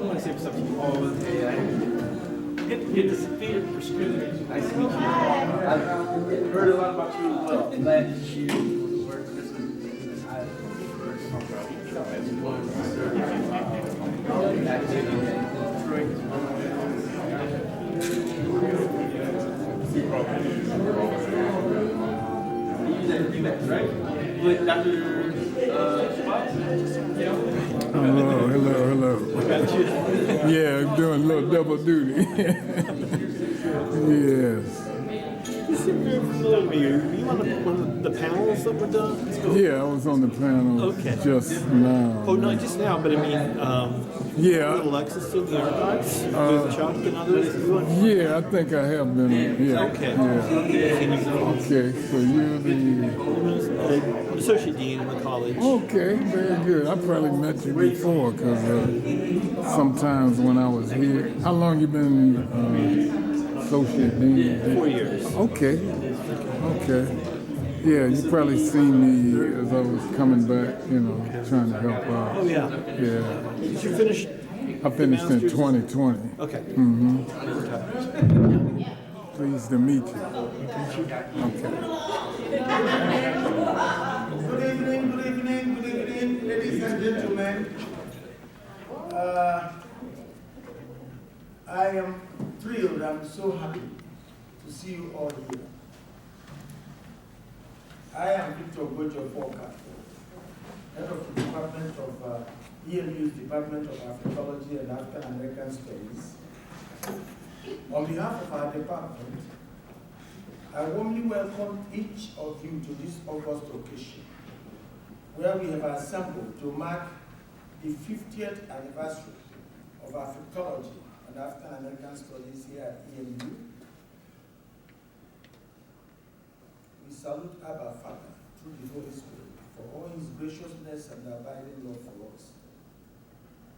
want to say something. It disappeared for screening. Nice to meet you. I've heard a lot about you as well. Glad that you work with this You met, right? With Dr. Hello. Yeah, I'm doing a little double duty. Yes. You seem very familiar with you. Were you on one of the panels that were done? Yeah, I was on the panel just now. Oh, not just now, but I mean, yeah. Alexis in the archives with Chuck and others. Yeah, I think I have been. Yeah. Okay. Yeah. Okay, so you're the associate dean of the college. Okay, very good. I probably met you before because sometimes when I was here. How long you been associate dean? 4 years. Okay. Yeah, you probably seen me as I was coming back, trying to help out. Oh, yeah. Yeah. Did you finish? I finished in 2020. Okay. Pleased to meet you. Okay. Good evening, ladies and gentlemen. I am thrilled, I'm so happy to see you all here. I am Victor Gojo Foka, head of the Department of EMU's Department of Africology and African American Studies. On behalf of our department, I warmly welcome each of you to this August occasion, where we have assembled to mark the 50th anniversary of Africology and African American Studies here at EMU. We salute Abba Father through the Holy Spirit for all his graciousness and abiding love for us.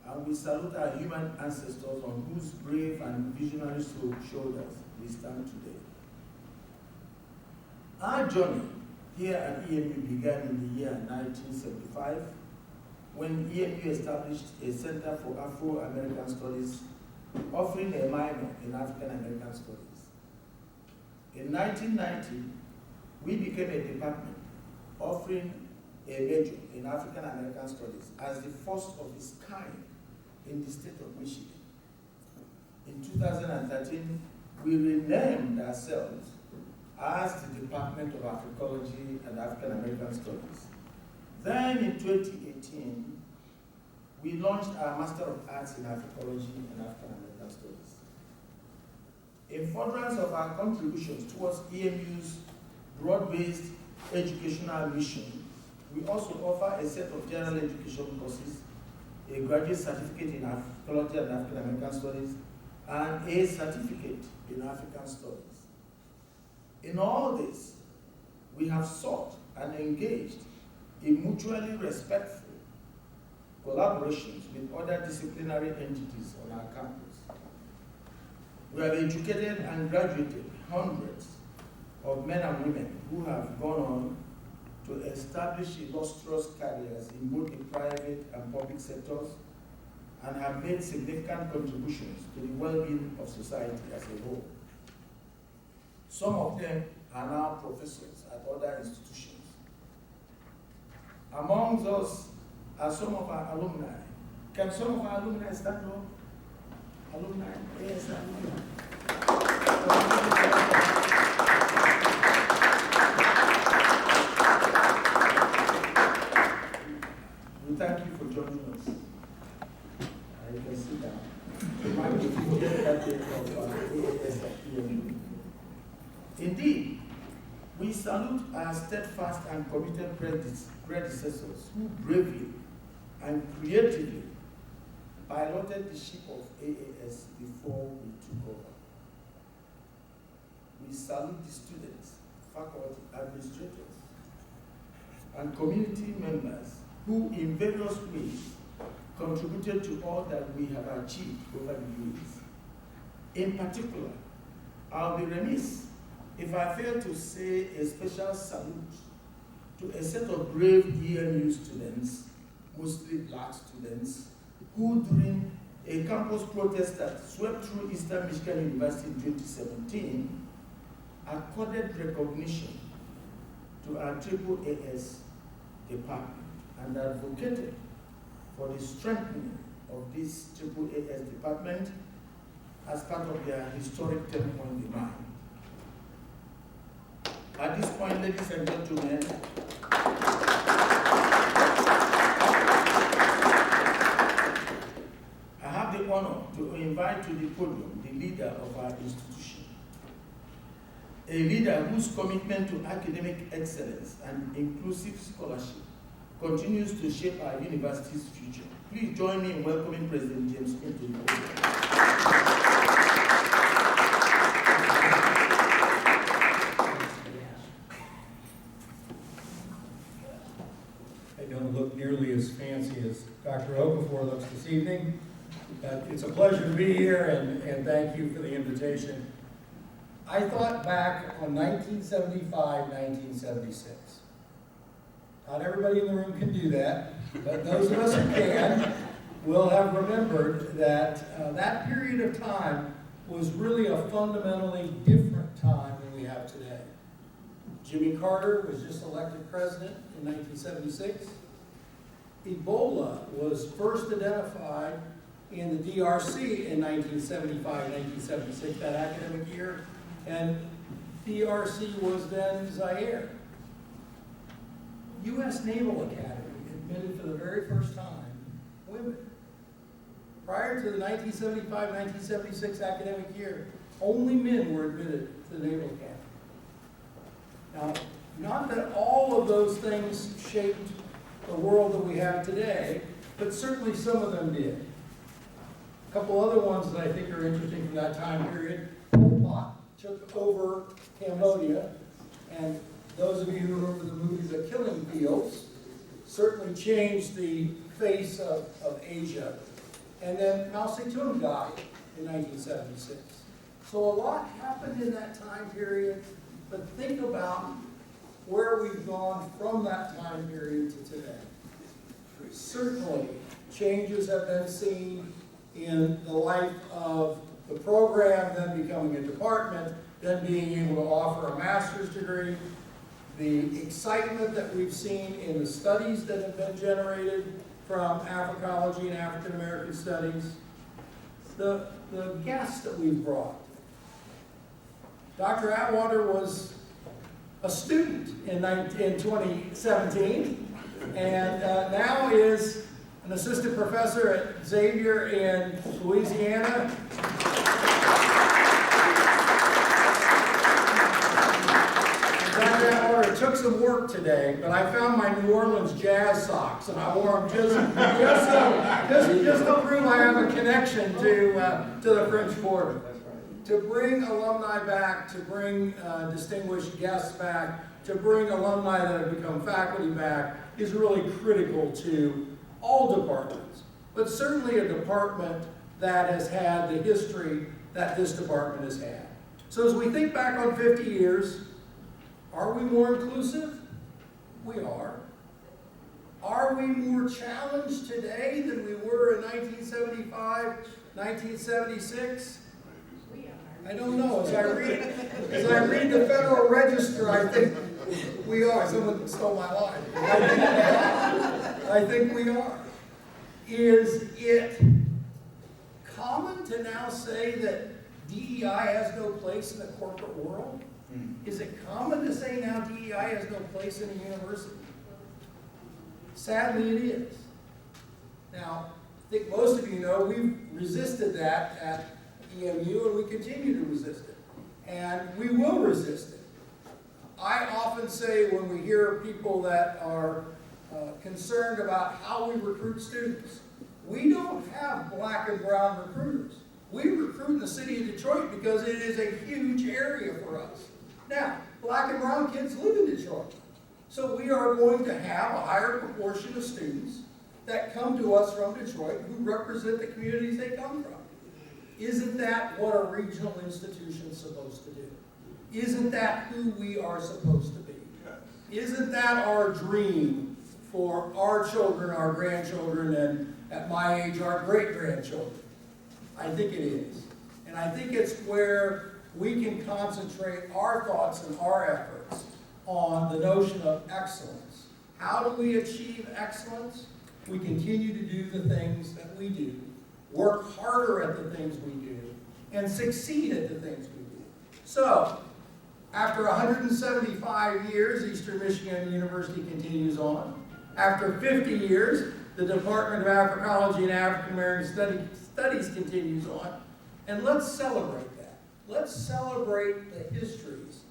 And we salute our human ancestors on whose brave and visionary shoulders we stand today. Our journey here at EMU began in the year 1975 when EMU established a Center for Afro-American Studies offering a minor in African American Studies. In 1990, we became a department offering a major in African American Studies as the first of its kind in the state of Michigan. In 2013, we renamed ourselves as the Department of Africology and African American Studies. Then in 2018, we launched our Master of Arts in Africology and African American Studies. In furtherance of our contributions towards EMU's broad-based educational mission, we also offer a set of general education courses, a graduate certificate in Africology and African American Studies, and a certificate in African Studies. In all this, we have sought and engaged in mutually respectful collaborations with other disciplinary entities on our campus. We have educated and graduated hundreds of men and women who have gone on to establish illustrious careers in both the private and public sectors and have made significant contributions to the well-being of society as a whole. Some of them are now professors at other institutions. Among us are some of our alumni. Can some of our alumni stand up? Alumni? Yes, alumni. We thank you for joining us. You can sit down. AAAS at EMU. Indeed, we salute our steadfast and committed predecessors who bravely and creatively piloted the ship of AAS before we took over. We salute the students, faculty, administrators, and community members who in various ways contributed to all that we have achieved over the years. In particular, I'll be remiss if I fail to say a special salute to a set of brave EMU students mostly black students, who during a campus protest that swept through Eastern Michigan University in 2017, accorded recognition to our AAAS department and advocated for the strengthening of this AAAS department as part of their historic 10-point demand. At this point, ladies and gentlemen, I have the honor to invite to the podium the leader of our institution, a leader whose commitment to academic excellence and inclusive scholarship continues to shape our university's future. Please join me in welcoming President James into the podium. Don't look nearly as fancy as Dr. Okafor looks this evening. It's a pleasure to be here, and thank you for the invitation. I thought back on 1975, 1976. Not everybody in the room can do that, but those of us who can will have remembered that that period of time was really a fundamentally different time than we have today. Jimmy Carter was just elected president in 1976. Ebola was first identified in the DRC in 1975, 1976, that academic year, and DRC was then Zaire. U.S. Naval Academy admitted for the very first time women. Prior to the 1975-1976 academic year, only men were admitted to the Naval Academy. Now, not that all of those things shaped the world that we have today, but certainly some of them did. A couple other ones that I think are interesting from that time period. Pol Pot took over Cambodia, and those of you who remember the movie The Killing Fields certainly changed the face of Asia. And then Mao Zedong died in 1976. So a lot happened in that time period, but think about where we've gone from that time period to today. Certainly, changes have been seen in the life of the program, then becoming a department, then being able to offer a master's degree, the excitement that we've seen in the studies that have been generated from Africology and African American studies, the guests that we've brought. Dr. Atwater was a student in 2017, and now is an assistant professor at Xavier in Louisiana. Dr. Atwater, it took some work today, but I found my New Orleans Jazz socks, and I wore them just to prove I have a connection to the French Quarter. To bring alumni back, to bring distinguished guests back, to bring alumni that have become faculty back is really critical to all departments, but certainly a department that has had the history that this department has had. So as we think back on 50 years, are we more inclusive? We are. Are we more challenged today than we were in 1975, 1976? I don't know. As I read the Federal Register, I think we are. Someone stole my line. I think we are. Is it common to now say that DEI has no place in the corporate world? Is it common to say now DEI has no place in a university? Sadly, it is. Now, I think most of you know we've resisted that at EMU, and we continue to resist it. And we will resist it. I often say when we hear people that are concerned about how we recruit students, we don't have black and brown recruiters. We recruit in the city of Detroit because it is a huge area for us. Now, black and brown kids live in Detroit. So we are going to have a higher proportion of students that come to us from Detroit who represent the communities they come from. Isn't that what a regional institution is supposed to do? Isn't that who we are supposed to be? Isn't that our dream for our children, our grandchildren, and at my age, our great-grandchildren. I think it is. And I think it's where we can concentrate our thoughts and our efforts on the notion of excellence. How do we achieve excellence? We continue to do the things that we do, work harder at the things we do, and succeed at the things we do. So, after 175 years, Eastern Michigan University continues on. After 50 years, the Department of Africology and African American Studies continues on. And let's celebrate that. Let's celebrate the histories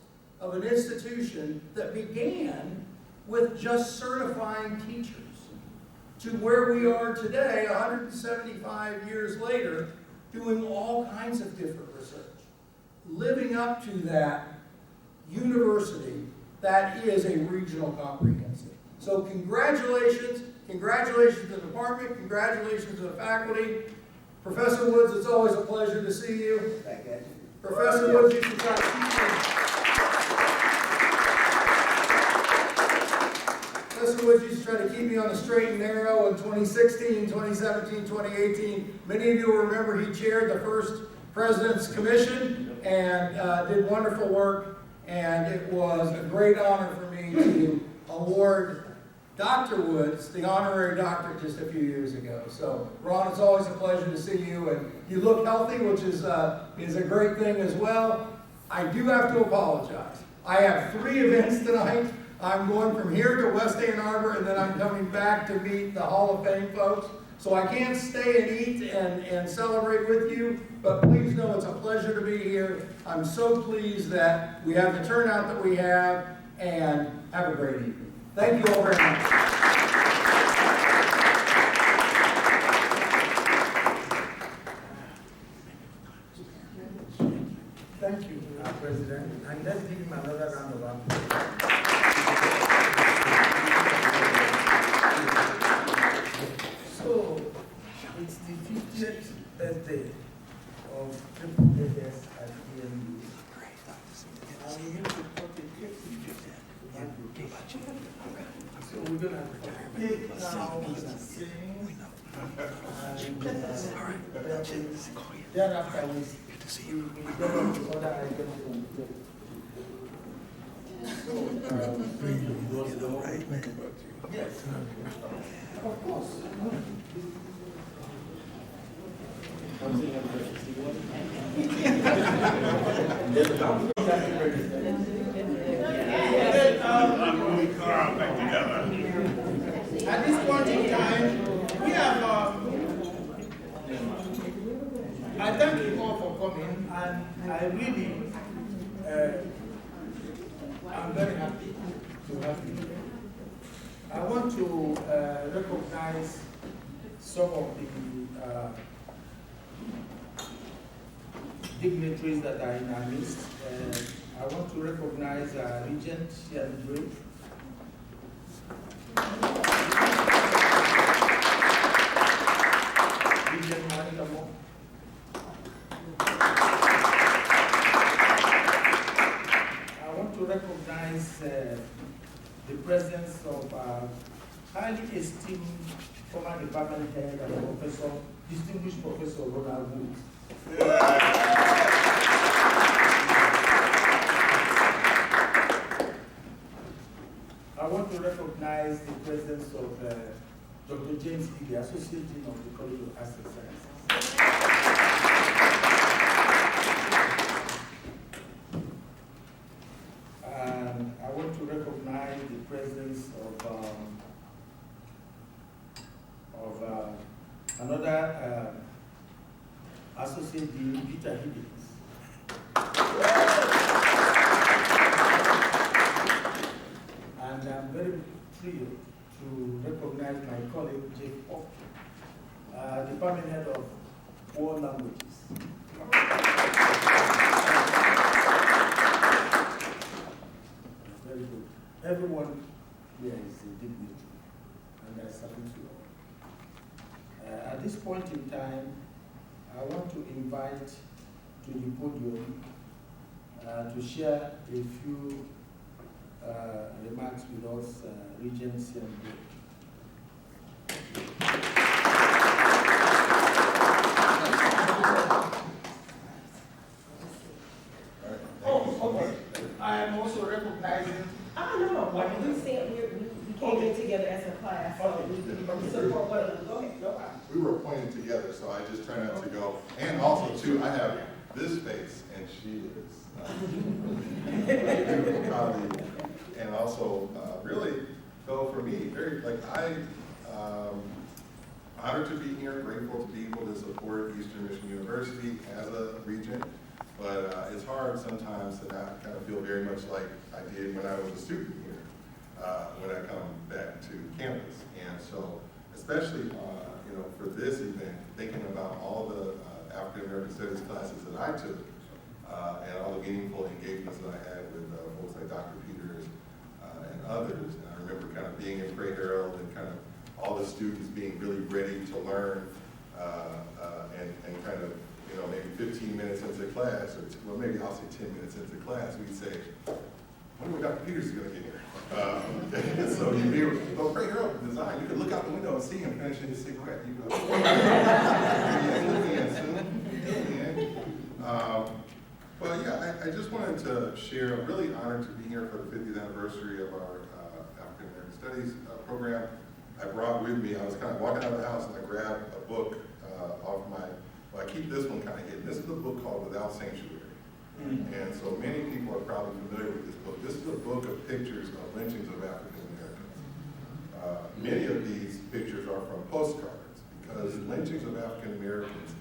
of an institution that began with just certifying teachers to where we are today, 175 years later, doing all kinds of different research, living up to that university that is a regional comprehensive. So congratulations to the department, congratulations to the faculty. Professor Woods, it's always a pleasure to see you. Thank you. Professor Woods, you should try to keep me. Professor Woods used to try to keep me on the straight and narrow in 2016, 2017, 2018. Many of you will remember he chaired the first President's Commission and did wonderful work. And it was a great honor for me to award Dr. Woods the honorary doctorate just a few years ago. So, Ron, it's always a pleasure to see you. And you look healthy, which is a great thing as well. I do have to apologize. I have 3 events tonight. I'm going from here to West Ann Arbor, and then I'm coming back to meet the Hall of Fame folks. So I can't stay and eat and celebrate with you, but please know it's a pleasure to be here. I'm so pleased that we have the turnout that we have, and have a great evening. Thank you all very much. Thank you, President. And let's give him another round of applause. So, it's the 50th birthday of AAAS at EMU. And we need to cut a cake. So we're going to take now, we're going to sing. And thereafter, we get on to other items on the plate. Yes, of course. At this point in time, we have, I thank you all for coming, and I really, I'm very happy to have you here. I want to recognize some of the dignitaries that are in our midst. I want to recognize Regents here in the break. Regent Manilamo. I want to recognize the presence of highly esteemed former department head and professor, distinguished Professor Ronald Woods. I want to recognize the presence of Dr. James Lee, the Associate Dean of the College of Arts and Sciences. And I want to recognize the presence of another Associate Dean, Peter Higgins. And I'm very thrilled to recognize my colleague, Jake Hoff, Department Head of World Languages. Very good. Everyone here is a dignitary, and I salute you all. At this point in time, I want to invite to the podium to share a few remarks with us, Regents and social or equal passion. I don't know, like, we said, we came in together as a class, so we support one another. Go ahead, no problem. We were appointed together, so I just try not to go. And also, too, I have this face, and she is a beautiful colleague. And also, really, though, for me, very, like, honored to be here, grateful to be able to support Eastern Michigan University as a regent. But it's hard sometimes to not kind of feel very much like I did when I was a student here, when I come back to campus. And so, especially, for this event, thinking about all the African American Studies classes that I took, and all the meaningful engagements that I had with folks like Dr. Peters and others. And I remember kind of being in Pray Herald and kind of all the students being really ready to learn, and kind of, maybe 15 minutes into class, or well, maybe I'll say 10 minutes into class, we'd say, when Dr. Peters is going to get here? And so you'd be able to Pray Herald design. You could look out the window and see him finishing his cigarette. You go, but yeah, I just wanted to share, I'm really honored to be here for the 50th anniversary of our African American Studies program. I brought with me, I was kind of walking out of the house and I grabbed a book off my, well, I keep this one kind of hidden. This is a book called Without Sanctuary. And so many people are probably familiar with this book. This is a book of pictures of lynchings of African Americans. Many of these pictures are from postcards because lynchings of African Americans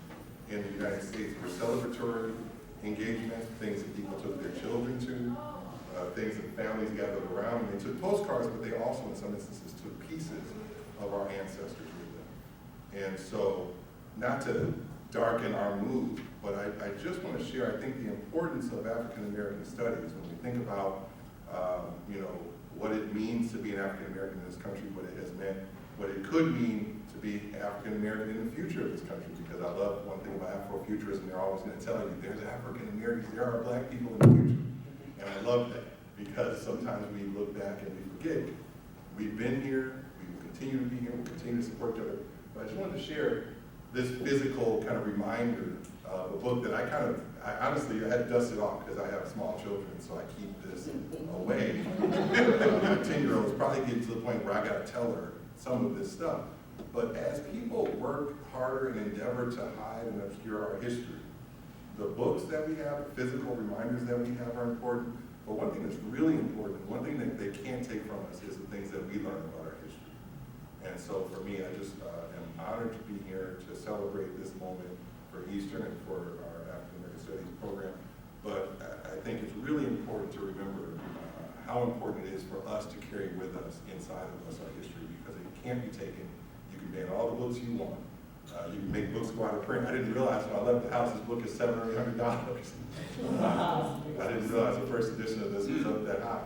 in the United States were celebratory engagements, things that people took their children to, things that families gathered around, and they took postcards, but they also, in some instances, took pieces of our ancestors with them. And so, not to darken our mood, but I just want to share, I think, the importance of African American studies when we think about, what it means to be an African American in this country, what it has meant, what it could mean to be African American in the future of this country, because I love one thing about Afrofuturism, they're always going to tell you there's African Americans, there are black people in the future. And I love that, because sometimes we look back and we forget. We've been here, we will continue to be here, we'll continue to support each other. But I just wanted to share this physical kind of reminder of a book that I honestly had to dust it off because I have small children, so I keep this away. My 10-year-old is probably getting to the point where I got to tell her some of this stuff. But as people work harder and endeavor to hide and obscure our history, the books that we have, physical reminders that we have are important. But one thing that's really important, one thing that they can't take from us is the things that we learn about our history. And so for me, I just am honored to be here to celebrate this moment for Eastern and for our African American Studies program. But I think it's really important to remember how important it is for us to carry with us inside of us our history, because it can't be taken. You can ban all the books you want. You can make books go out of print. I didn't realize when I left the house this book is $700 or $800. I didn't realize the first edition of this was up that high.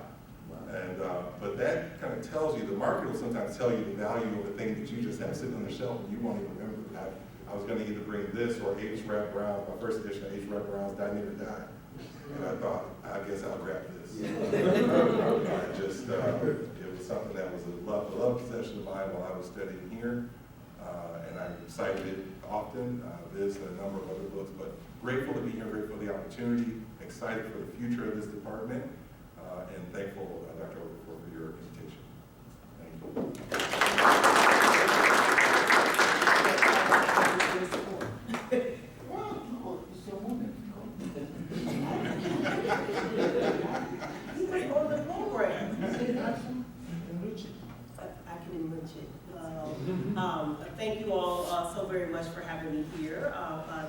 And but that kind of tells you, the market will sometimes tell you the value of a thing that you just have sitting on the shelf and you won't even remember. I was going to either bring this or H. Rap Brown, my first edition of H. Rap Brown's Die Neither Die. And I thought, I guess I'll grab this. I just, it was something that was a love possession of mine while I was studying here. And I cited it often, this and a number of other books, but grateful to be here, grateful for the opportunity, excited for the future of this department, and thankful, Dr. Okafor, for your invitation. Thank you all so very much for having me here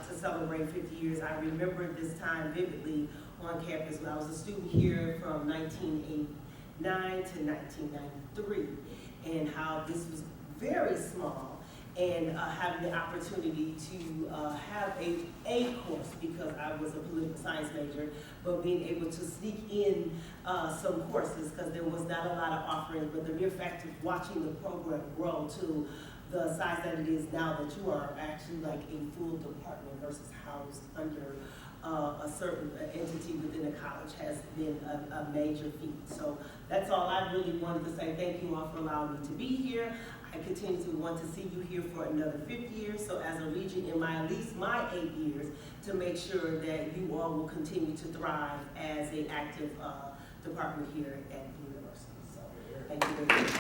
to celebrate 50 years. I remember this time vividly on campus when I was a student here from 1989 to 1993, and how this was very small, and having the opportunity to have a course, because I was a political science major, but being able to sneak in some courses because there was not a lot of offerings, but the mere fact of watching the program grow to the size that it is now, that you are actually like a full department versus housed under a certain entity within a college has been a major feat. So that's all I really wanted to say. Thank you all for allowing me to be here. I continue to want to see you here for another 50 years. So as a regent in at least my 8 years, to make sure that you all will continue to thrive as an active department here at the university. So thank you very much.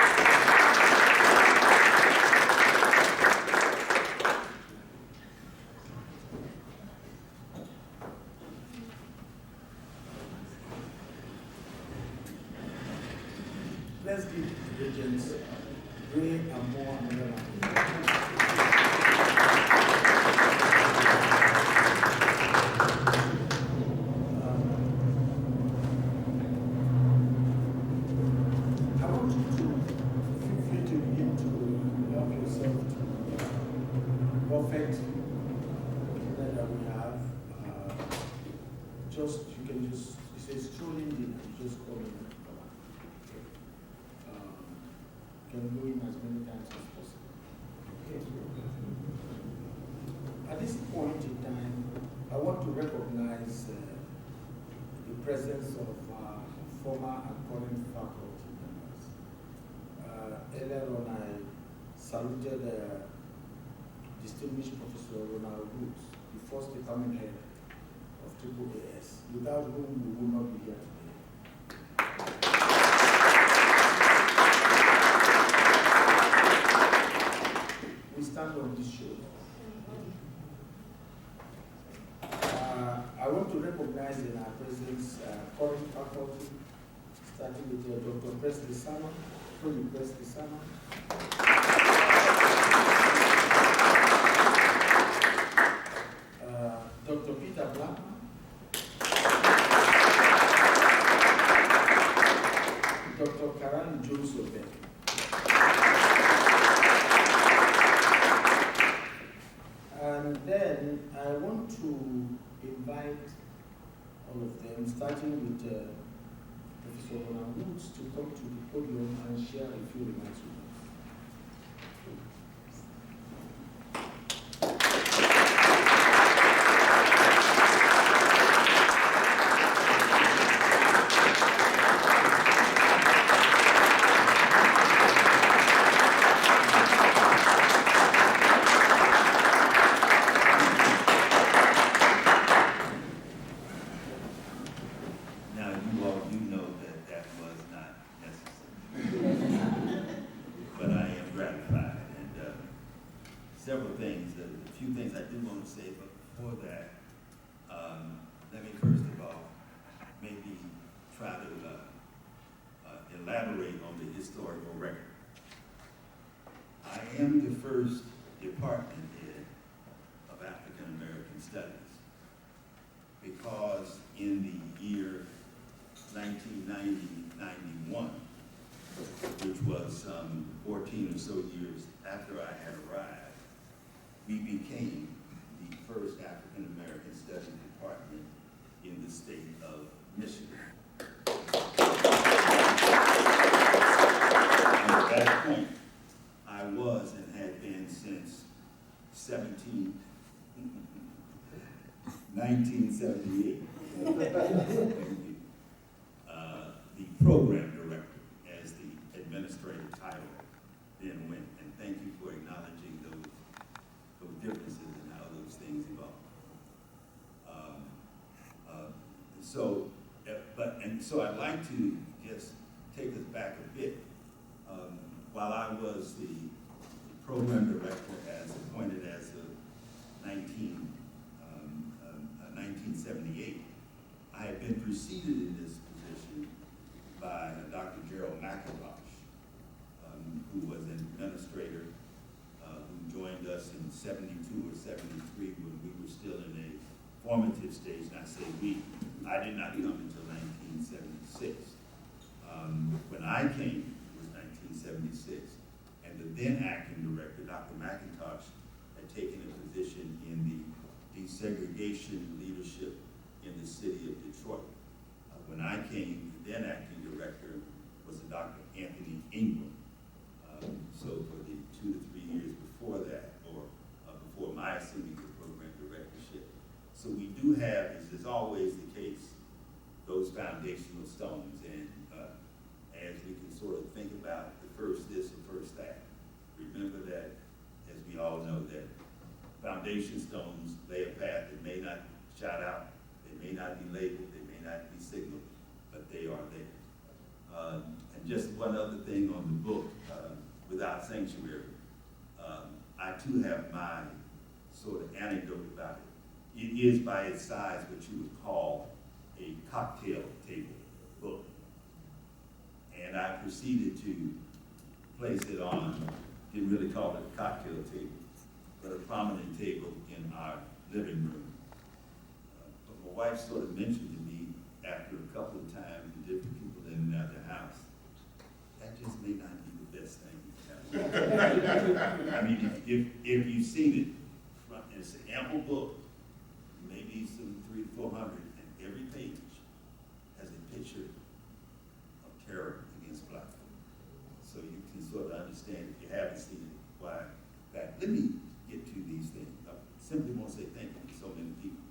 Let's give Regents Gray and more another one. I want you to feel free to begin to help yourself to perfect that we have. You can just, it's a strolling dinner, you just come in. Can go in as many times as possible. Okay. At this point in time, I want to recognize the presence of former and current faculty members. Earlier on, I saluted distinguished Professor Ronald Woods, the first department head of AAAS, without whom we would not be here today. We stand on this show. I want to recognize in our presence current faculty, starting with Dr. Presley Sama, Tony Presley Sama. Dr. Peter Blackman, Dr. Karan Jones-Obek. And then I want to invite all of them, starting with Professor Ronald Woods, to come to the podium and share a few remarks with us. Several things, a few things I do want to say, but before that, let me first of all maybe try to elaborate on the historical record. I am the first department head of African American Studies because in the year 1990-91, which was 14 or so years after I had arrived, we became the first African American Studies department in the state of Michigan. And at that point, I was and had been since 1978. The program director, as the administrative title then went. And thank you for acknowledging those differences and how those things evolve. So I'd like to just take us back a bit. While I was the program director as appointed as of 1978, I had been preceded in this position by Dr. Gerald McIntosh, who was an administrator who joined us in 72 or 73 when we were still in a formative stage. And I say we, I did not come until 1976. When I came, it was 1976. And the then acting director, Dr. McIntosh, had taken a position in the desegregation leadership in the city of Detroit. When I came, the then acting director was a Dr. Anthony Ingram. So for the 2 to 3 years before that, or before my assuming the program directorship. So we do have, as is always the case, those foundational stones. And as we can sort of think about the first this and first that, remember that, as we all know, that foundation stones lay a path that may not shout out, they may not be labeled, they may not be signaled, but they are there. Just one other thing on the book, Without Sanctuary. I too have my sort of anecdote about it. It is by its size what you would call a cocktail table book. And I proceeded to place it on, didn't really call it a cocktail table, but a prominent table in our living room. But my wife sort of mentioned to me after a couple of times, the different people in and out the house, that just may not be the best thing you have. I mean, if you've seen it, it's an ample book, maybe some 300 to 400, and every page has a picture of terror against black folk. So you can sort of understand, if you haven't seen it, why that. Let me get to these things. I simply want to say thank you to so many people,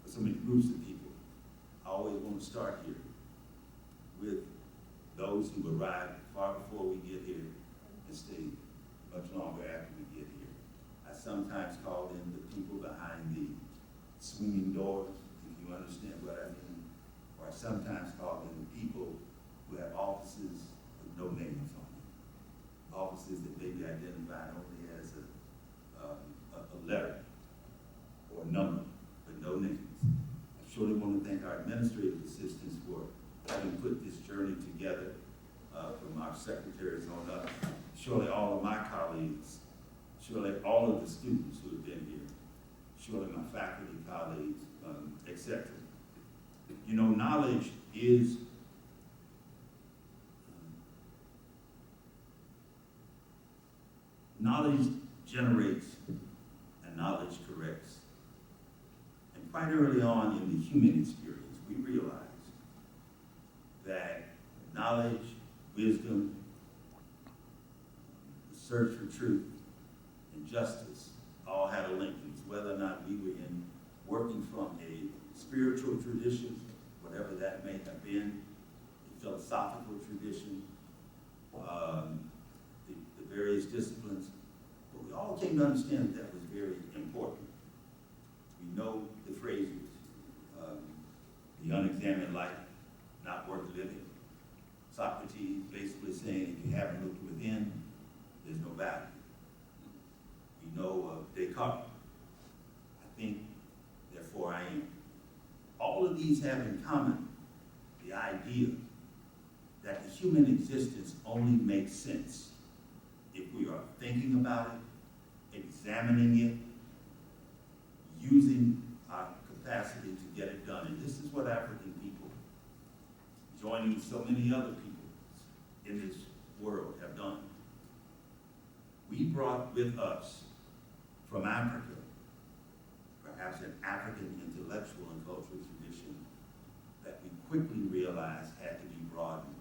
for so many groups of people. I always want to start here with those who arrived far before we get here and stay much longer after we get here. I sometimes call them the people behind the swinging doors, if you understand what I mean. Or I sometimes call them the people who have offices with no names on them. Offices that may be identified only as a letter or a number, but no names. I surely want to thank our administrative assistants for having put this journey together, from our secretaries on up. Surely all of my colleagues, surely all of the students who have been here, surely my faculty colleagues, etc. You know, knowledge is knowledge generates and knowledge corrects. And quite early on in the human experience, we realized that knowledge, wisdom, the search for truth, and justice all had a link. It was whether or not we were working from a spiritual tradition, whatever that may have been, a philosophical tradition, the various disciplines. But we all came to understand that was very important. We know the phrases, the unexamined life, not worth living. Socrates basically saying, if you haven't looked within, there's no value. We know of Descartes, I think, therefore I am. All of these have in common the idea that the human existence only makes sense if we are thinking about it, examining it, using our capacity to get it done. And this is what African people, joining so many other people in this world, have done. We brought with us from Africa, perhaps an African intellectual and cultural tradition that we quickly realized had to be broadened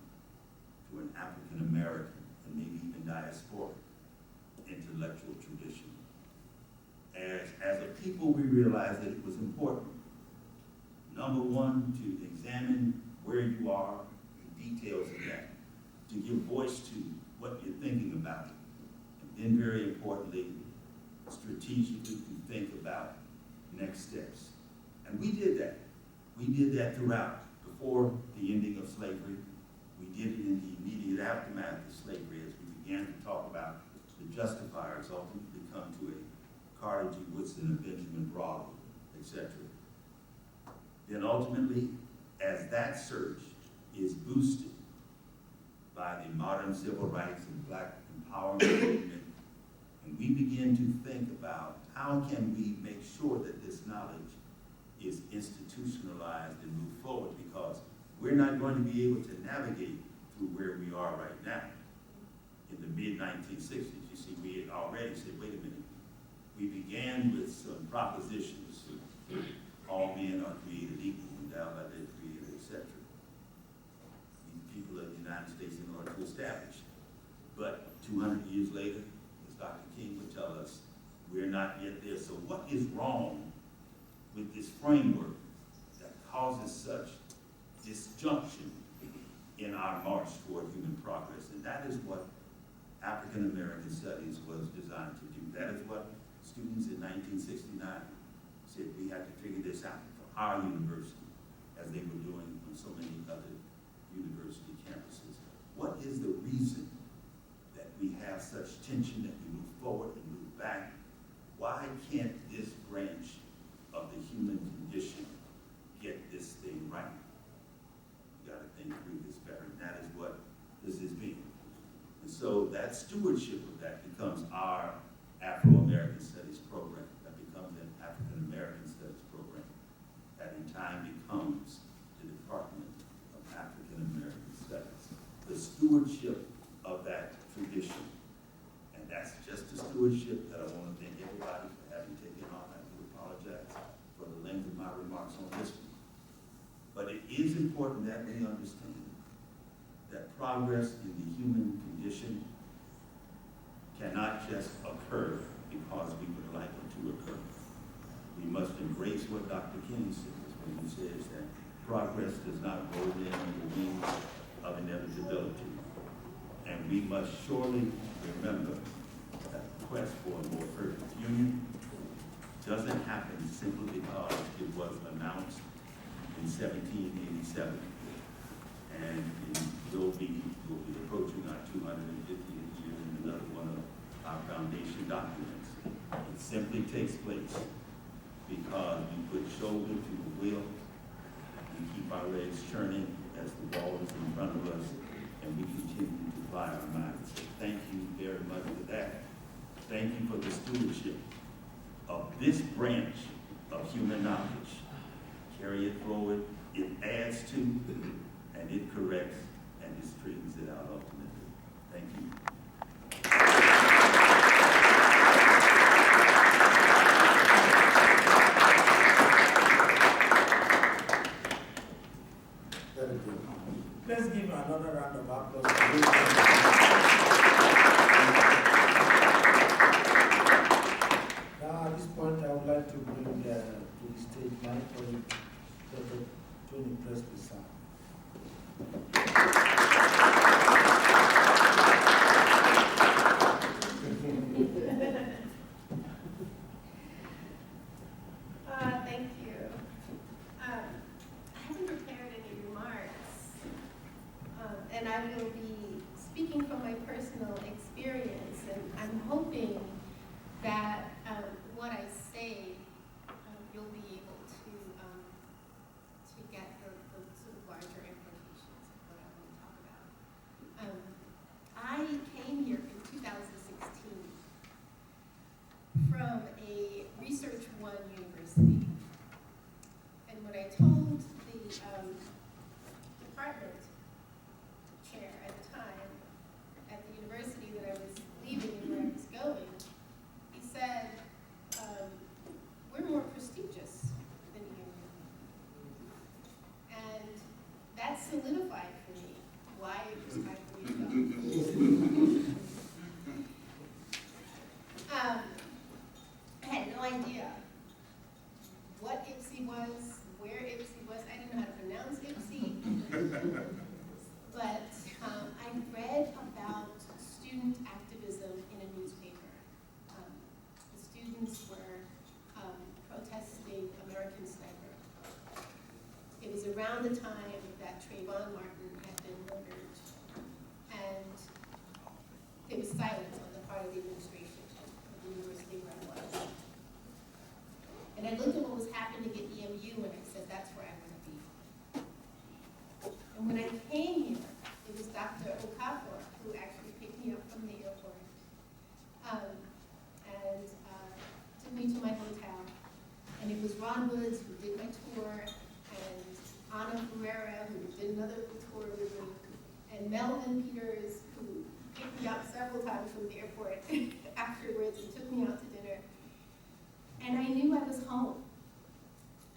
to an African American and maybe even diasporic intellectual tradition. As a people, we realized that it was important, number one, to examine where you are, the details of that, to give voice to what you're thinking about, and then very importantly, strategically to think about next steps. And we did that. We did that throughout, before the ending of slavery. We did it in the immediate aftermath of slavery as we began to talk about the justifiers, ultimately come to a Carter G. Woodson, a Benjamin Broderick, etc. Then ultimately, as that search is boosted by the modern civil rights and black empowerment movement, and we begin to think about how can we make sure that this knowledge is institutionalized and move forward, because we're not going to be able to navigate through where we are right now. In the mid-1960s, you see, we had already said, wait a minute, we began with some propositions, all men are created equal, endowed by their creator, etc. The people of the United States in order to establish. But 200 years later, as Dr. King would tell us, we're not yet there. So what is wrong with this framework that causes such disjunction in our march toward human progress? And that is what African American Studies was designed to do. That is what students in 1969 said we had to figure this out for our university, as they were doing on so many other university campuses. What is is the reason that we have such tension, that we move forward and move back? Why can't this branch of the human condition get this thing right? You gotta think through this better, and that is what this is being. And so that stewardship of that becomes our Afro-American Studies program, that becomes an African-American Studies program, that in time becomes the Department of African-American Studies. The stewardship of that tradition. And that's just the stewardship that I want to thank everybody for having taken on. I do apologize for the length of my remarks on this one. But it is important that we understand that progress in the human condition cannot just occur because we would like it to occur. We must embrace what Dr. King says when he says that progress does not roll in on the wings of inevitability. And we must surely remember that the quest for a more perfect union doesn't happen simply because it was announced in 1787. And we'll be approaching our 250th year in another one of our foundation documents. It simply takes place because we put shoulder to the wheel, we keep our legs churning as the ball is in front of us, and we continue to apply our minds. So thank you very much for that. Thank you for the stewardship of this branch of human knowledge. Carry it forward, it adds to, and it corrects, and it straightens it out ultimately. Thank you. Very good. Let's give another round of applause. Now, at this point, I would like to bring to the stage my colleague, Dr. Tony Presbysa. Thank you. I haven't prepared any remarks, and I will be speaking from my personal experience, and I'm hoping that what I say, you'll be able to get the sort of larger implications of what I want to talk about. I came here in 2016 from a Research One university. And when I told the department chair at the time at the university that I was leaving and where I was going, he said, we're more prestigious than EMU. And that solidified for me why it was time for me to go. I had no idea what IPSI was, where IPSI was. I didn't know how to pronounce IPSI. But I read about student activism in a newspaper. The students were protesting American Sniper. It was around the time that Trayvon Martin had been murdered. And there was silence on the part of the administration of the university where I was. And I looked at what was happening at EMU and I said, that's where I want to be. And when I came here, it was Dr. Okafor who actually picked me up from the airport and took me to my hotel. And it was Ron Woods who did my tour, and Ana Ferreira who did another tour with me, and Melvin Peters who picked me up several times from the airport afterwards and took me out to dinner. And I knew I was home.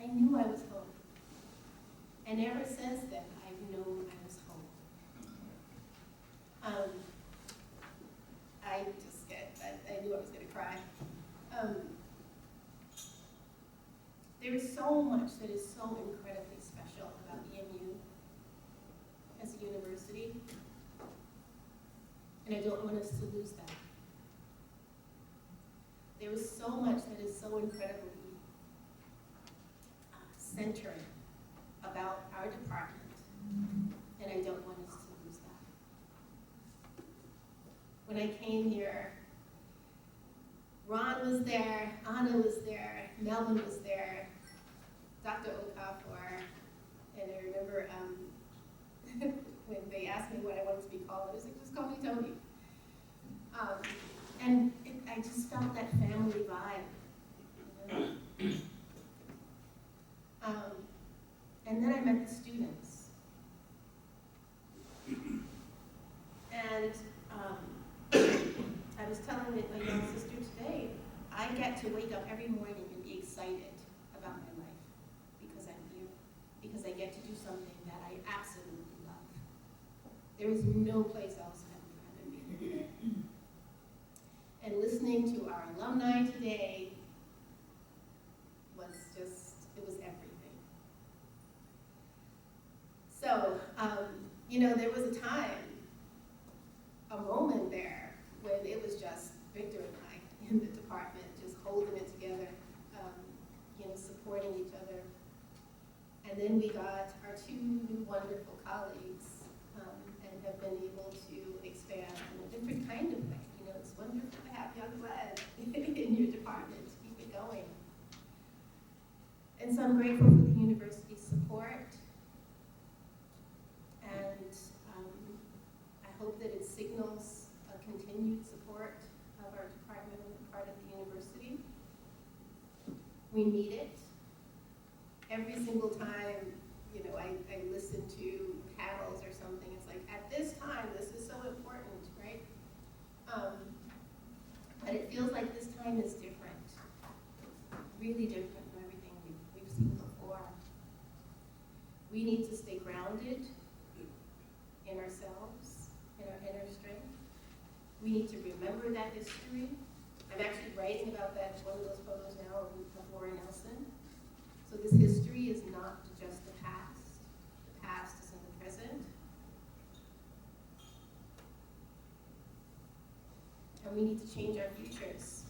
I knew I was home. And ever since then, I've known I was home. I knew I was going to cry. There is so much that is so incredibly special about EMU as a university. And I don't want us to lose that. There is so much that is so incredibly centered about our department, and I don't want us to lose that. when I came here, Ron was there, Anna was there, Melvin was there, Dr. Okafor, and I remember when they asked me what I wanted to be called, I was like, just call me Tony. I just felt that family vibe. You know? And then I met the students. And I was telling my young sister today, I get to wake up every morning and be excited about my life because I'm here, because I get to do something that I absolutely love. There is no place else I would rather be. And listening to our alumni today was just, it was everything. So, you know, there was a time, a moment there when it was just Victor and I in the department, just holding it together, you know, supporting each other. And then we got our two new wonderful colleagues and have been able to expand in a different kind of way. You know, it's wonderful to have young blood in your department to keep it going. And so I'm grateful for the university's support. And I hope that it signals a continued support of our department on the part of the university. We need it. Every single time, you know, I listen to panels or something, it's like, at this time, this is so important, right? But it feels like this time is different, really different from everything we've seen before. We need to stay grounded in ourselves, in our inner strength. We need to remember that history. I'm actually writing about that, one of those photos now of Warren Nelson. So this history is not just the past. The past is in the present. And we need to change our futures.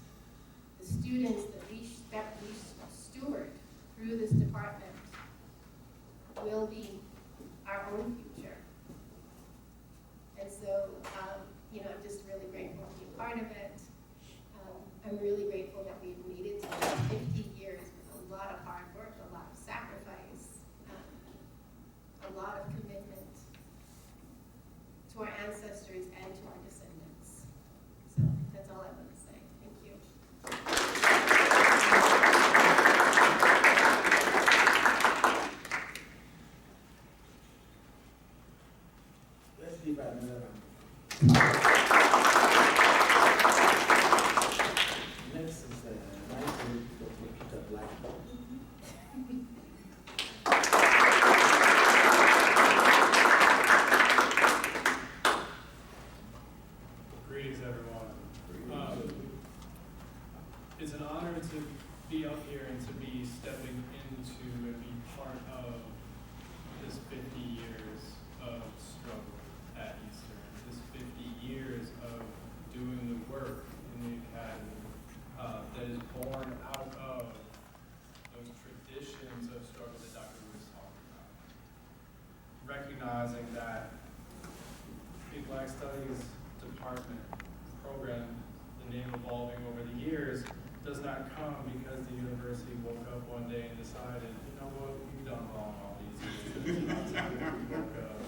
The students that we steward through this department will be our own future. And so, you know, I'm just really grateful to be a part of it. I'm really grateful that we've made it to 50 years with a lot of hard work, a lot of sacrifice, a lot of commitment to our ancestors and to our descendants. So that's all I want to say. Thank you. Let's give another round. Next is Vice Dr. Peter Black. Greetings, everyone. It's an honor to be up here and to be stepping into and be part of this 50 years of struggle at Eastern, this 50 years of doing the work in the academy that is born out of those traditions of struggle that Dr. Lewis talked about. Recognizing that the Black Studies Department program, the name evolving over the years, does not come because the university woke up one day and decided, you know what, we've done wrong all these years. It's time that we woke up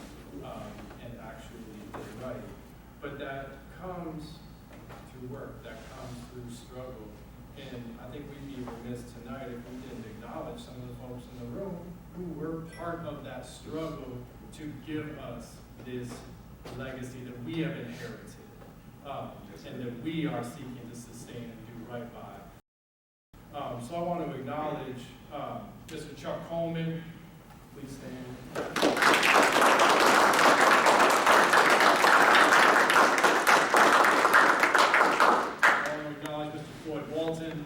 and actually did it right. But that comes through work, that comes through struggle. And I think we'd be remiss tonight if we didn't acknowledge some of the folks in the room who were part of that struggle to give us this legacy that we have inherited and that we are seeking to sustain and do right by. So I want to acknowledge Mr. Chuck Coleman. Please stand. I want to acknowledge Mr. Floyd Walton.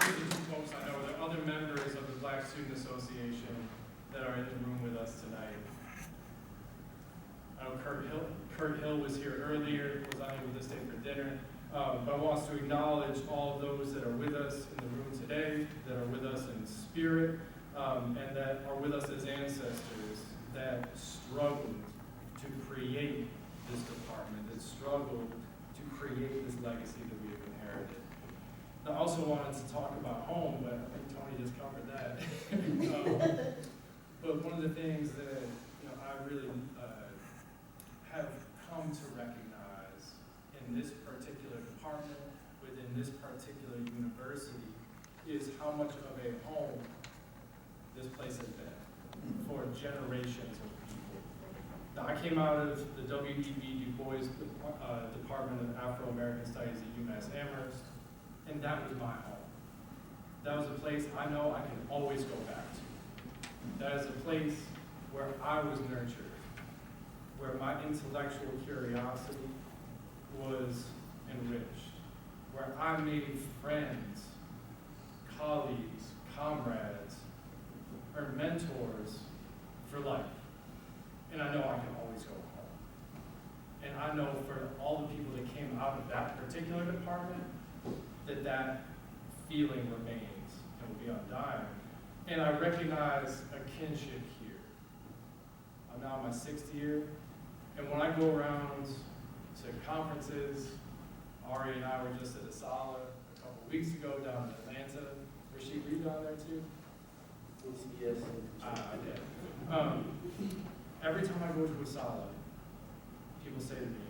These are two folks I know. There are other members of the Black Student Association that are in the room with us tonight. I know Kurt Hill was here earlier, was unable to stay for dinner, but wants to acknowledge all of those that are with us in the room today, that are with us in spirit, and that are with us as ancestors that struggled to create this department, that struggled to create this legacy that we have inherited. I also wanted to talk about home, but I think Tony just covered that. But one of the things that I really have come to recognize in this particular department, within this particular university, is how much of a home this place has been for generations of people. Now, I came out of the W.E.B. Du Bois Department of Afro-American Studies at UMass Amherst, and that was my home. That was a place I know I can always go back to. That is a place where I was nurtured, where my intellectual curiosity was enriched, where I made friends, colleagues, comrades, or mentors for life. And I know I can always go home. And I know for all the people that came out of that particular department, that feeling remains and will be undying. And I recognize a kinship here. I'm now in my 6th year, and when I go around to conferences, Ari and I were just at Asala a couple weeks ago down in Atlanta. Were you down there too? Yes. Yeah. Every time I go to Asala, people say to me,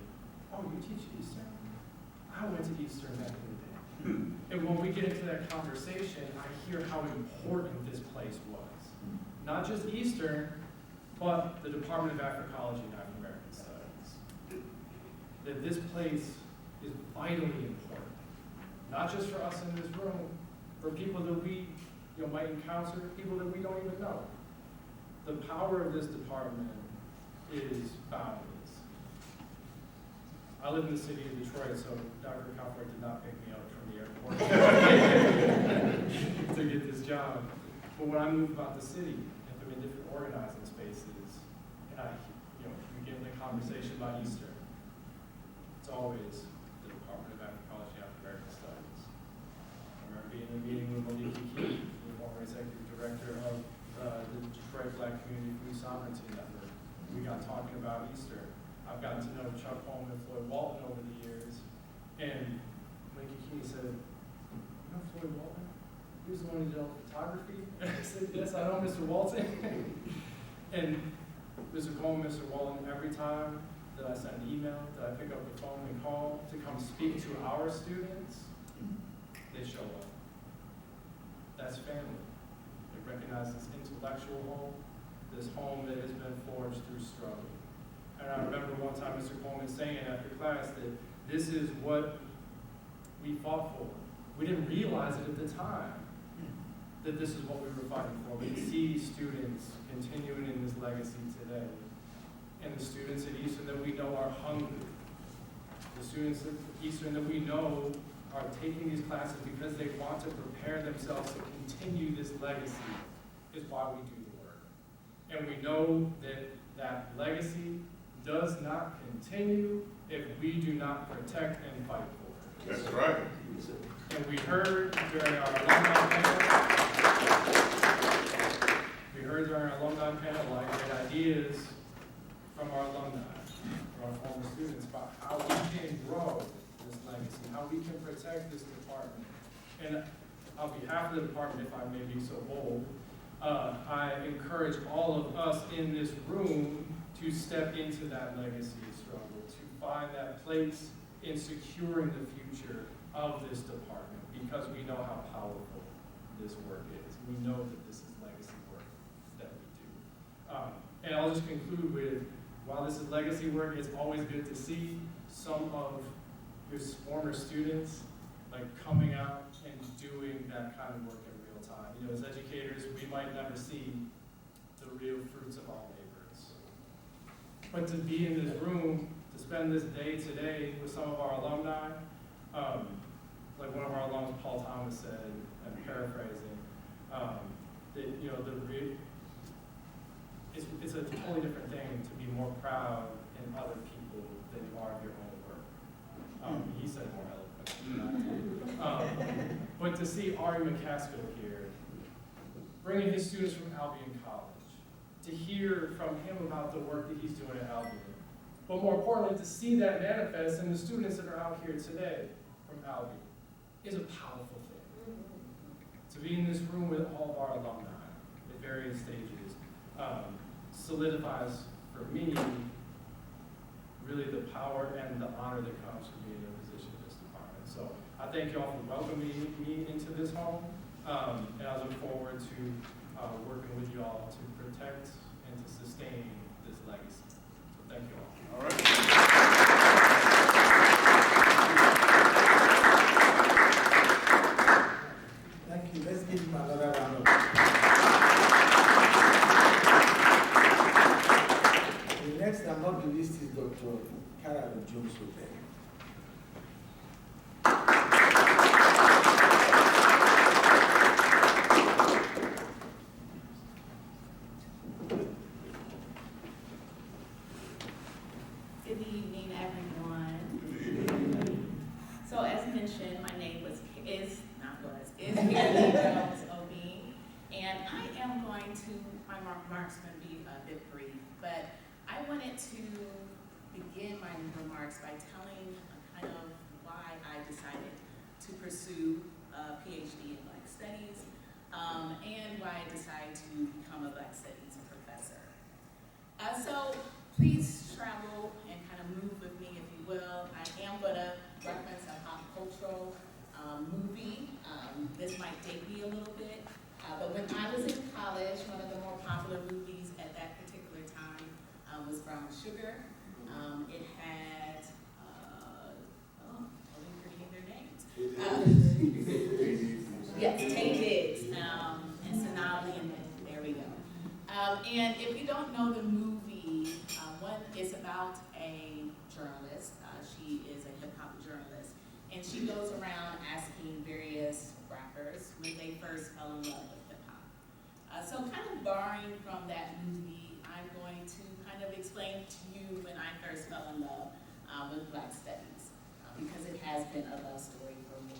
"Oh, you teach Eastern? I went to Eastern back in the day." And when we get into that conversation, I hear how important this place was. Not just Eastern, but the Department of Africology and African American Studies. That this place is vitally important. Not just for us in this room, for people that we might encounter, people that we don't even know. The power of this department is boundless. I live in the city of Detroit, so Dr. Kaufler did not pick me up from the airport to get this job. But when I move about the city, if I'm in different organizing spaces, and we get in the conversation about Eastern, it's always the Department of Anthropology and African American Studies. I remember being in a meeting with Malik Key, the former executive director of the Detroit Black Community Food Sovereignty Network. We got talking about Eastern. I've gotten to know Chuck Holman and Floyd Walton over the years, and Malik Key said, "You know Floyd Walton? He was the one who did all the photography." I said, "Yes, I know Mr. Walton." And Mr. Coleman, Mr. Walton, every time that I send an email, that I pick up the phone and call to come speak to our students, they show up. That's family. They recognize this intellectual home, this home that has been forged through struggle. And I remember one time Mr. Coleman saying after class that this is what we fought for. We didn't realize it at the time, that this is what we were fighting for. We see students continuing in this legacy today. And the students at Eastern that we know are hungry. The students at Eastern that we know are taking these classes because they want to prepare themselves to continue this legacy is why we do the work. And we know that that legacy does not continue if we do not protect and fight for it. That's right. And we heard during our alumni panel, a lot of great ideas from our alumni, from our former students, about how we can grow this legacy, how we can protect this department. And on behalf of the department, if I may be so bold, I encourage all of us in this room to step into that legacy struggle, to find that place in securing the future of this department, because we know how powerful this work is. We know that this is legacy work that we do. And I'll just conclude with, while this is legacy work, it's always good to see some of your former students coming out and doing that kind of work in real time. As educators, we might never see the real fruits of our labors. But to be in this room, to spend this day today with some of our alumni, like one of our alums, Paul Thomas, said, I'm paraphrasing, that it's a totally different thing to be more proud in other people than you are of your own work. He said more eloquently. But to see Ari McCaskill here, bringing his students from Albion College, to hear from him about the work that he's doing at Albany. But more importantly, to see that manifest in the students that are out here today from Albany is a powerful thing. To be in this room with all of our alumni at various stages solidifies for me really the power and the honor that comes from being in a position in this department. So I thank you all for welcoming me into this home, and I look forward to working with you all to protect and to sustain this legacy. So thank you all. All right. Thank you. Let's give him another round of applause. The next and not the least is Dr. Carol Jones Hotel. Good evening, everyone. So as mentioned, my name is Carol Jones Obing, and I am going to, my remarks going to be a bit brief, but I wanted to begin my remarks by telling kind of why I decided to pursue a PhD in Black Studies, and why I decided to become a Black Studies professor. So please travel and kind of move with me, if you will. I am going to reference a pop cultural movie. This might date me a little bit, but when I was in college, one of the more popular movies at that particular time was Brown Sugar. It had, I'm forgetting their names. Yes, Tay Diggs and Sonali, and there we go. And if you don't know the movie, one is about a journalist. She is a hip-hop journalist, and she goes around asking various rappers when they first fell in love with hip-hop. So kind of borrowing from that movie, I'm going to kind of explain to you when I first fell in love with Black Studies, because it has been a love story for me.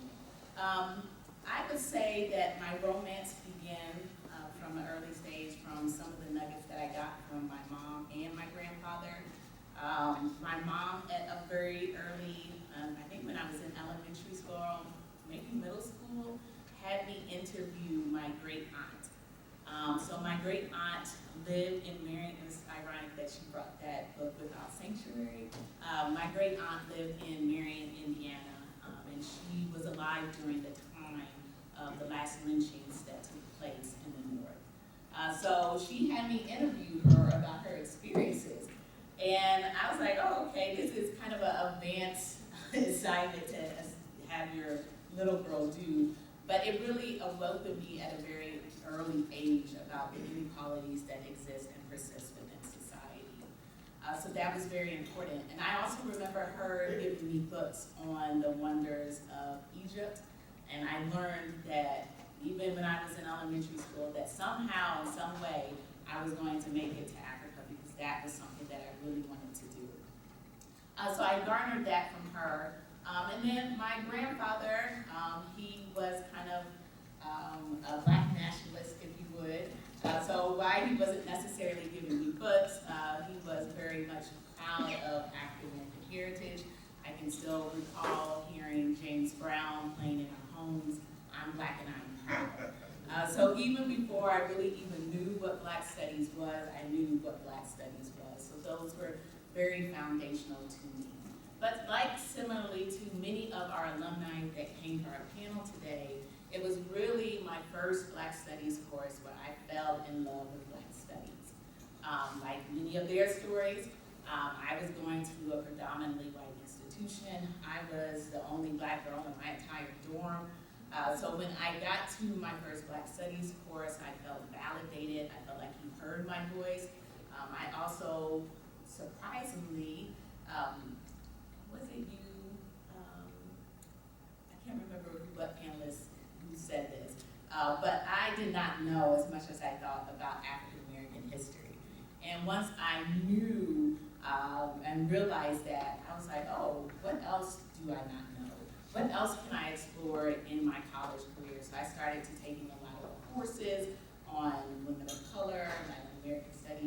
I would say that my romance began from an early stage from some of the nuggets that I got from my mom and my grandfather. My mom at a very early, I think when I was in elementary school, maybe middle school, had me interview my great aunt. So my great aunt lived in Marion, and it's ironic that she brought that book Without Sanctuary. My great aunt lived in Marion, Indiana, and she was alive during the time of the last lynchings that took place in the North. So she had me interview her about her experiences. And I was like, oh, okay, this is kind of an advanced assignment to have your little girl do. But it really awoke in me at a very early age about the inequalities that exist and persist within society. So that was very important. And I also remember her giving me books on the wonders of Egypt. And I learned that even when I was in elementary school, that somehow, in some way, I was going to make it to Africa, because that was something that I really wanted to do. So I garnered that from her. And then my grandfather, he was kind of a Black nationalist, if you would. So while he wasn't necessarily giving me books, he was very much proud of African American heritage. I can still recall hearing James Brown playing in our homes, I'm Black and I'm proud. So even before I really even knew what Black Studies was, I knew what Black Studies was. So those were very foundational to me. But like similarly to many of our alumni that came to our panel today, it was really my first Black Studies course where I fell in love with Black Studies. Like many of their stories, I was going to a predominantly white institution. I was the only Black girl in my entire dorm. So when I got to my first Black Studies course, I felt validated. I felt like he heard my voice. I also, surprisingly, was it you? I can't remember what panelist who said this, but I did not know as much as I thought about African American history. And once I knew and realized that, I was like, oh, what else do I not know? What else can I explore in my college career? So I started to taking a lot of courses on women of color, Latin American studies,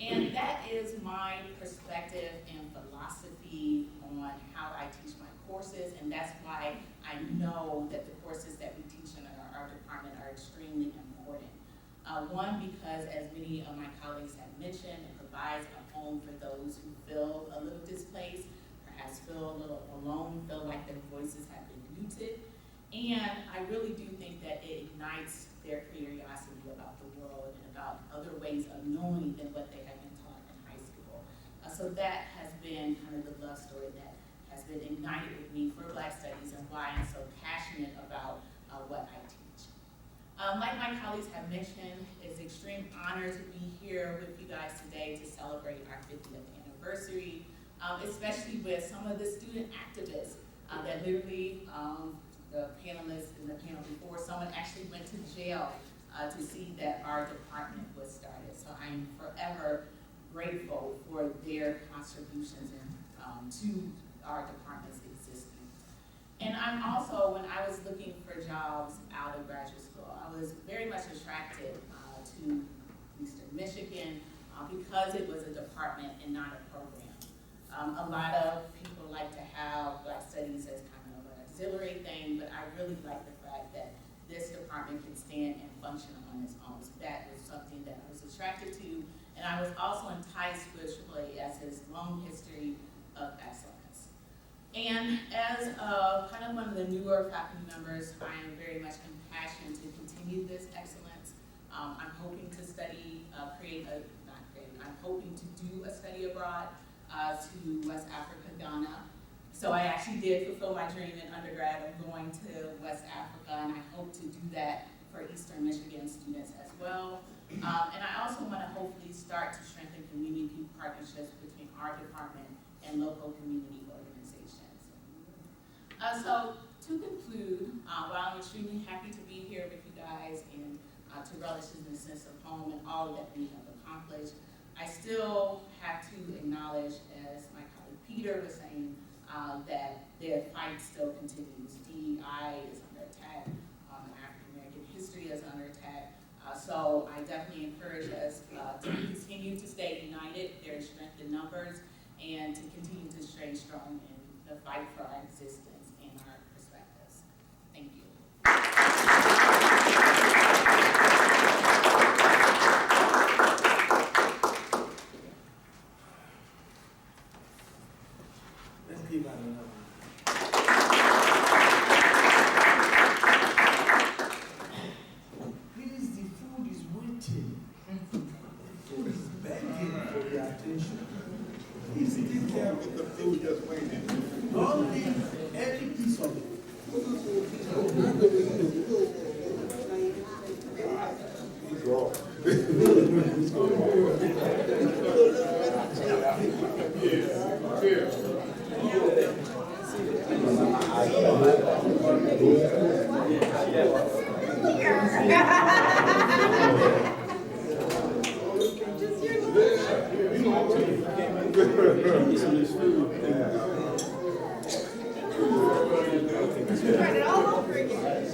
And that is my perspective and philosophy on how I teach my courses, and that's why I know that the courses that we teach in our department are extremely important. One, because as many of my colleagues have mentioned, it provides a home for those who feel a little displaced, perhaps feel a little alone, feel like their voices have been muted. And I really do think that it ignites their curiosity about the world and about other ways of knowing than what they have been taught in high school. So that has been kind of the love story that has been ignited with me for Black Studies and why I'm so passionate about what I teach. Like my colleagues have mentioned, it's an extreme honor to be here with you guys today to celebrate our 50th anniversary, especially with some of the student activists that literally, the panelists in the panel before, someone actually went to jail to see that our department was started. So I'm forever grateful for their contributions to our department's existence. And I'm also, when I was looking for jobs out of graduate school, I was very much attracted to Eastern Michigan because it was a department and not a program. A lot of people like to have Black Studies as kind of an auxiliary thing, but I really like the fact that this department can stand and function on its own. So that was something that I was attracted to. And I was also enticed with AAAS's long history of excellence. And as kind of one of the newer faculty members, I am very much impassioned to continue this excellence. I'm hoping to study, I'm hoping to do a study abroad to West Africa, Ghana. So I actually did fulfill my dream in undergrad of going to West Africa, and I hope to do that for Eastern Michigan students as well. And I also want to hopefully start to strengthen community partnerships between our department and local community organizations. So to conclude, while I'm extremely happy to be here with you guys and to relish in the sense of home and all that we have accomplished, I still have to acknowledge, as my colleague Peter was saying, that the fight still continues. DEI is under attack, African American history is under attack. So I definitely encourage us to continue to stay united. There is strength in numbers, and to continue to stay strong in the fight for our existence and our perspectives. Thank you. Let's give her another one. Please, the food is waiting. The food is begging for your attention. Please take care of The food just waiting. Don't leave any piece of it. Start it all over again.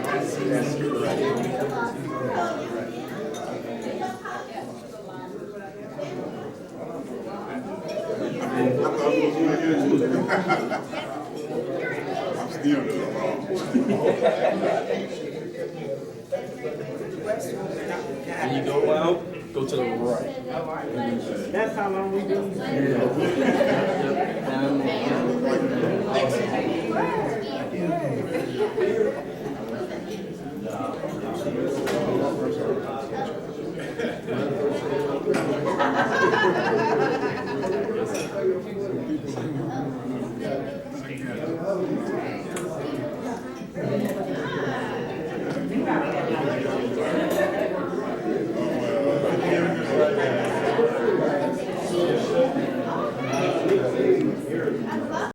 I'm still doing wrong. When you go out, go to the right. That's how long we do.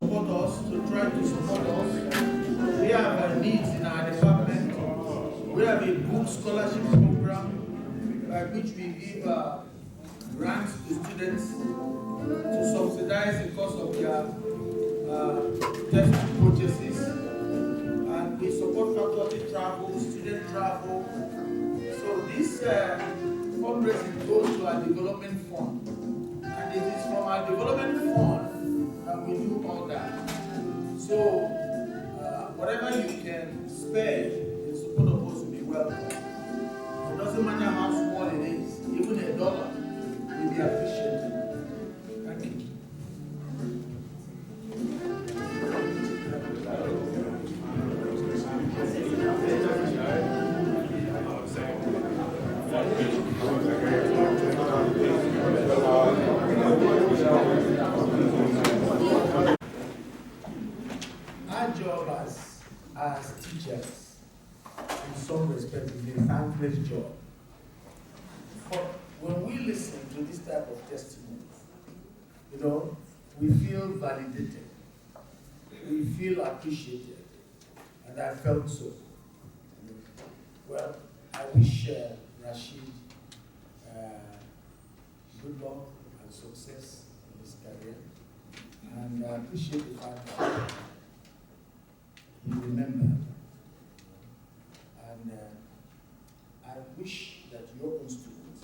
Support us, to try to support us. We have needs in our department. We have a good scholarship program by which we give grants to students to subsidize the cost of their textbook purchases. And we support faculty travel, student travel. So this fundraising goes to our development fund. And it is from our development fund that we do all that. So, whatever you can spare in support of us will be welcome. It doesn't matter how small it is, even $1 will be appreciated. Thank you. Our job as teachers, in some respects, is a thankless job. But when we listen to this type of testimonies, you know, we feel validated, we feel appreciated, and I felt so. Well, I wish Rashid good luck and success in his career, and I appreciate the fact that he remembered. And I wish that your own students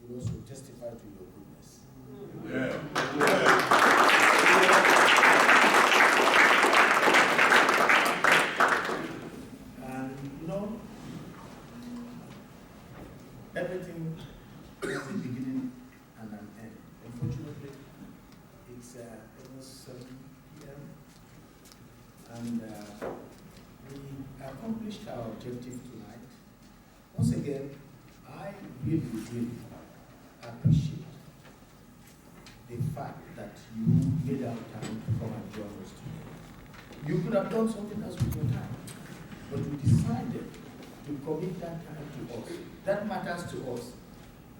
will also testify to your goodness. Yeah. And you know, everything has a beginning and an end. Unfortunately, it's almost 7 p.m. and we accomplished our objective tonight. Once again, I really, really appreciate the fact that you made out time to come and join us today. You could have done something else with your time, but you decided to commit that time to us. That matters to us,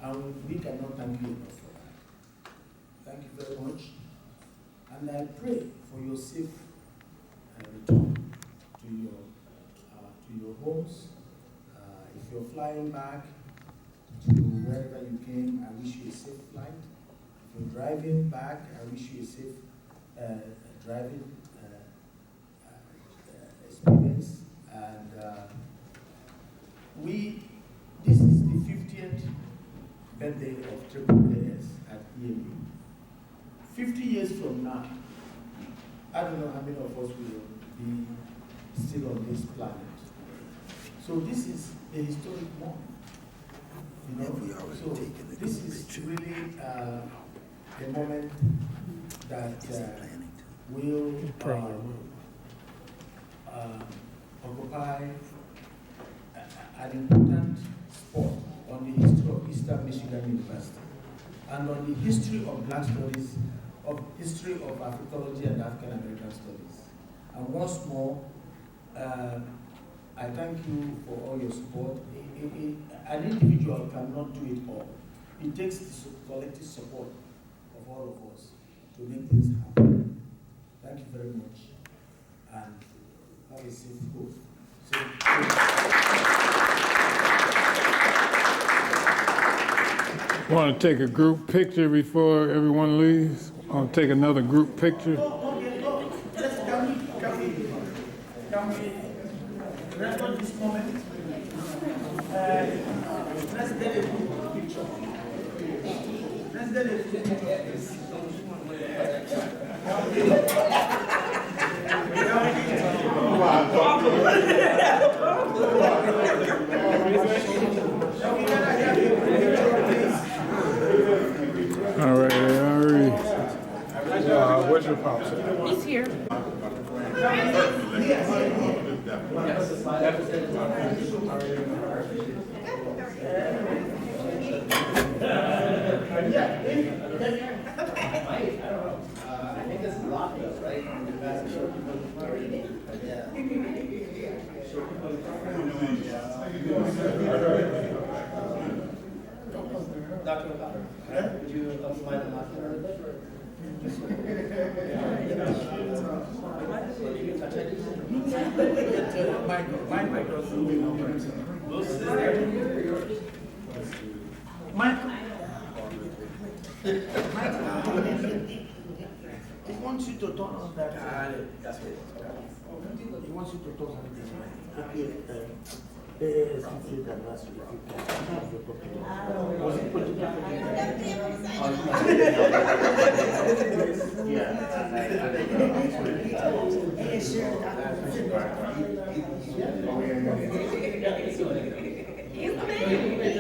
and we cannot thank you enough for that. Thank you very much, and I pray for your safe return to your homes. If you're flying back to wherever you came, I wish you a safe flight. If you're driving back, I wish you a safe driving experience. And this is the 50th birthday of AAAS at EMU. 50 years from now, I don't know how many of us will be still on this planet. So this is a historic moment. You know? So this is really a moment that will occupy an important spot on the history of Eastern Michigan University and on the history of Black studies, of history of Africology and African American studies. And once more, I thank you for all your support. An individual cannot do it all. It takes the collective support of all of us to make things happen. Thank you very much, and have a safe go. Want to take a group picture before everyone leaves? Want to take another group picture? Okay, go. Can we record this moment? Let's get a group picture. Let's get a group picture. All right, already. Where's your pops? He's here. I think this is locked up, right? Dr. O'Connor, would you apply the lock there? He wants you to turn on that. He wants you to turn on this. Okay. AAAS 50th anniversary, if you can. Have the copy. Was it put together?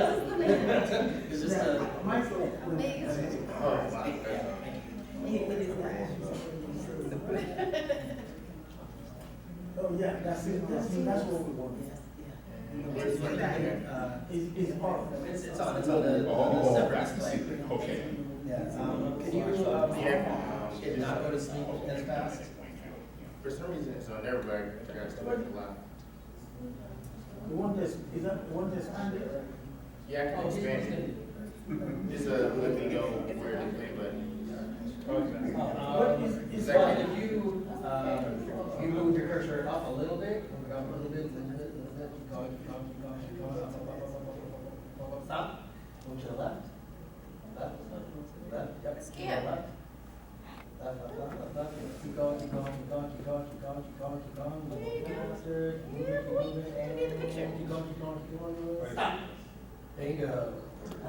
It's just a Oh, yeah, that's it, that's what we want. It's on. it's on the Oh, separate I can see display. that, okay. Yeah, can you, it not go to sleep as fast? For some reason, it's on everybody. I got to wait a lot. The one that's, is that the one that's expanded? Yeah, I can expand it. Just let me know where to play button. Is that if you, you move your cursor up a little bit, up a little bit, go, stop, move to the left, left, yep, Skip. left, left, keep going, keep going, keep going, keep going, keep going, keep going, keep going, move faster, keep moving, and keep going, keep going, stop. There you go.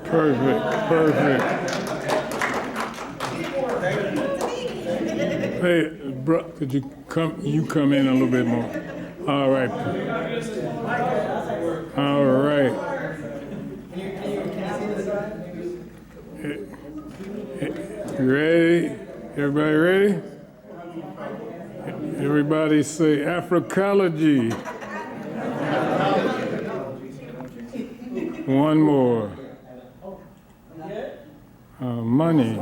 Perfect, perfect. Hey, bro, could you come in a little bit more? All right. All right. You ready? Everybody ready? Everybody say Africology. One more. Money.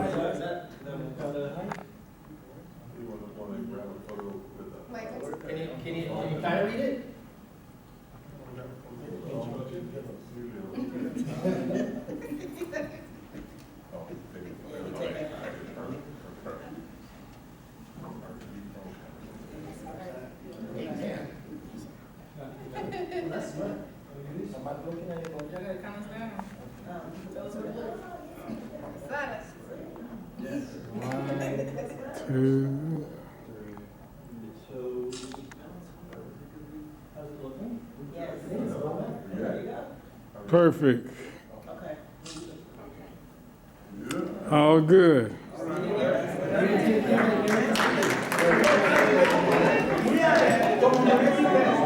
Can you kind of read it? Two. Perfect. All good.